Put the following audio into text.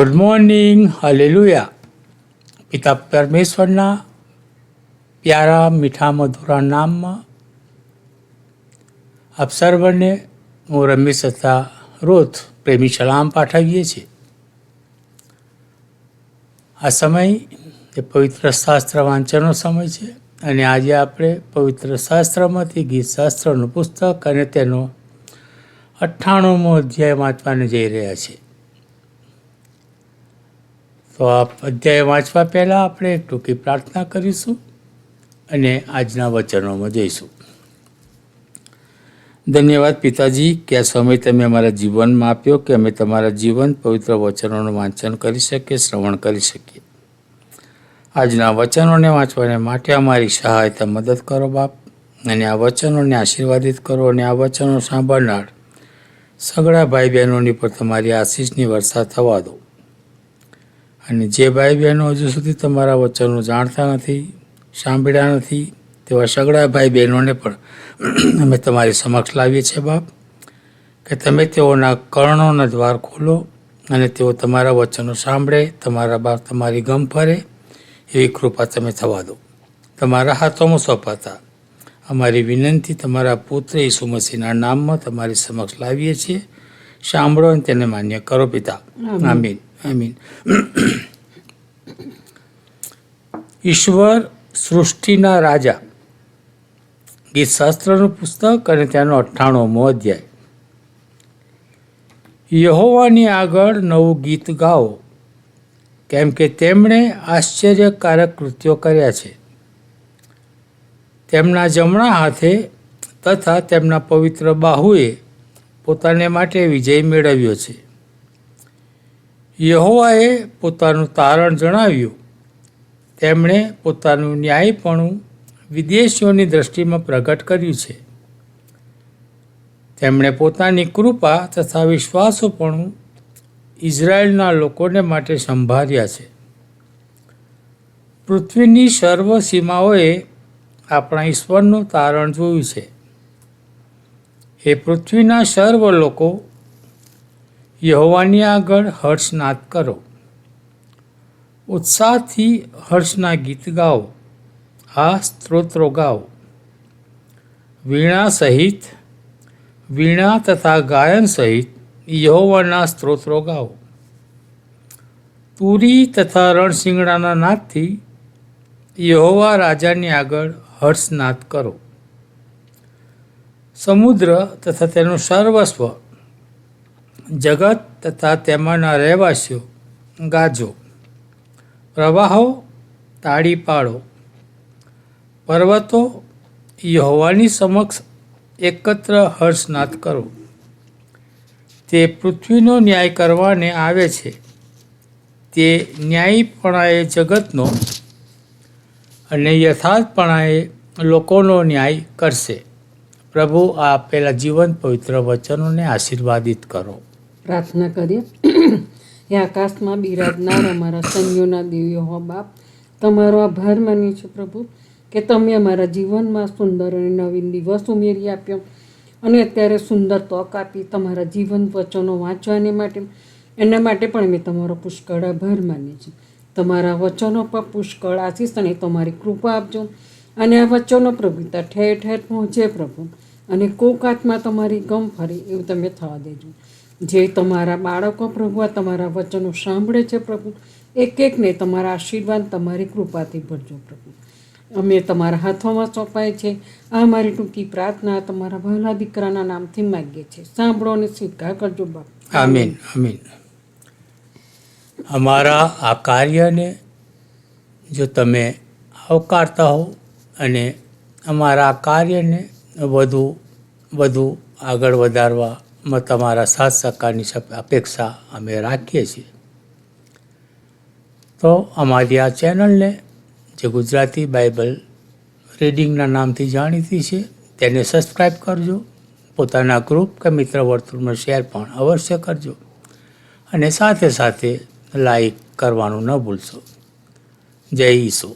Good morning, hallelujah. પિતા પરમેશ્વરના પ્યારા મીઠા મધુરા નામમાં આપ સર્વને હું રમેશ તથા રોથ પ્રેમી સલામ પાઠવીએ છીએ. આ સમય એ પવિત્ર શાસ્ત્ર વાંચનનો સમય છે અને આજે આપણે પવિત્ર શાસ્ત્રમાંથી ગીત શાસ્ત્રનું પુસ્તક અને તેનો 98મો અધ્યાય વાંચવાને જઈ રહ્યા છીએ. તો આ અધ્યાય વાંચવા પહેલાં આપણે એક ટૂંકી પ્રાર્થના કરીશું અને આજના વચનોમાં જઈશું. ધન્યવાદ પિતાજી કે આ સમય તમે અમારા જીવનમાં આપ્યો કે અમે તમારા જીવન પવિત્ર વચનોનું વાંચન કરી શકીએ, શ્રવણ કરી શકીએ. આજના વચનોને વાંચવાને માટે અમારી સહાયતા મદદ કરો બાપ, અને આ વચનોને આશીર્વાદિત કરો અને આ વચનો સાંભળનાર સગળા ભાઈ બહેનોની પર તમારી આશીષની વર્ષા થવા દો. અને જે ભાઈ બહેનો હજુ સુધી તમારા વચનો જાણતા નથી, સાંભળ્યા નથી, તેવા સગળા ભાઈ બહેનોને પણ અમે તમારી સમક્ષ લાવીએ છીએ બાપ, કે તમે તેઓના કર્ણોના દ્વાર ખોલો અને તેઓ તમારા વચનો સાંભળે, તમારા બાપ તમારી ગમ ફરે એવી કૃપા તમે થવા દો. તમારા હાથોમાં સોંપાતા અમારી વિનંતી તમારા પુત્ર ઈસુ મસીહના નામમાં તમારી સમક્ષ લાવીએ છીએ. સાંભળો અને તેને માન્ય કરો પિતા. આમીન આમીન. ઈશ્વર સૃષ્ટિના રાજા, ગીતશાસ્ત્રનું પુસ્તક અને તેનો 98મો અધ્યાય. યહોવાની આગળ નવું ગીત ગાઓ, કેમ કે તેમણે આશ્ચર્યકારક કૃત્યો કર્યા છે. તેમના જમણા હાથે તથા તેમના પવિત્ર બાહુએ પોતાને માટે વિજય મેળવ્યો છે. યહોવાએ પોતાનું તારણ જણાવ્યું, તેમણે પોતાનું ન્યાયપણું વિદેશીઓની દૃષ્ટિમાં પ્રગટ કર્યું છે. તેમણે પોતાની કૃપા તથા વિશ્વાસુપણું ઇઝરાયેલના લોકોને માટે સંભાળ્યા છે. પૃથ્વીની સર્વ સીમાઓએ આપણા ઈશ્વરનું તારણ જોયું છે. એ પૃથ્વીના સર્વ લોકો, યહોવાની આગળ હર્ષનાદ કરો, ઉત્સાહથી હર્ષના ગીત ગાઓ, આ સ્તોત્રો ગાઓ. વીણા તથા ગાયન સહિત યહોવાના સ્તોત્રો ગાઓ. તુરી તથા રણશિંગડાના નાદથી યહોવા રાજાની આગળ હર્ષનાદ કરો. સમુદ્ર તથા તેનું સર્વસ્વ, જગત તથા તેમાંના રહેવાસીઓ ગાજો. પ્રવાહો તાળી પાડો. પર્વતો યહોવાની સમક્ષ એકત્ર હર્ષનાદ કરો. તે પૃથ્વીનો ન્યાય કરવાને આવે છે. તે ન્યાયીપણાએ જગતનો અને યથાર્થપણાએ લોકોનો ન્યાય કરશે. પ્રભુ આ આપેલા જીવન પવિત્ર વચનોને આશીર્વાદિત કરો. પ્રાર્થના કરીએ. એ આકાશમાં બિરાજનાર અમારા સૈન્યોના દેવ યહોવા બાપ, તમારો આભાર માનીએ છીએ પ્રભુ, કે તમે અમારા જીવનમાં સુંદર અને નવીન દિવસ ઉમેરી આપ્યો અને અત્યારે સુંદર તક આપી તમારા જીવન વચનો વાંચવાને માટે. એના માટે પણ અમે તમારો પુષ્કળ આભાર માનીએ છીએ. તમારા વચનો પર પુષ્કળ આશીષ અને તમારી કૃપા આપજો અને આ વચનો પ્રભુતા ઠેર ઠેર પહોંચે પ્રભુ, અને કોક આત્મા તમારી ગમ ફરે એવું તમે થવા દેજો. જે તમારા બાળકો પ્રભુ આ તમારા વચનો સાંભળે છે પ્રભુ, એક એકને તમારા આશીર્વાદ તમારી કૃપાથી ભરજો પ્રભુ. અમે તમારા હાથોમાં સોંપાય છે. આ અમારી ટૂંકી પ્રાર્થના તમારા વહાલા દીકરાના નામથી માગીએ છીએ. સાંભળો અને સ્વીકાર કરજો બાપ. આમીન આમીન. અમારા આ કાર્યને જો તમે આવકારતા હો અને અમારા આ કાર્યને વધુ આગળ વધારવામાં તમારા સાથ સહકારની અપેક્ષા અમે રાખીએ છીએ, તો અમારી આ ચેનલને, જે ગુજરાતી બાઇબલ રીડિંગના નામથી જાણીતી છે, તેને સબસ્ક્રાઈબ કરજો. પોતાના ગ્રુપ કે મિત્ર વર્તુળમાં શેર પણ અવશ્ય કરજો અને સાથે સાથે લાઈક કરવાનું ન ભૂલશો. જય ઈસુ.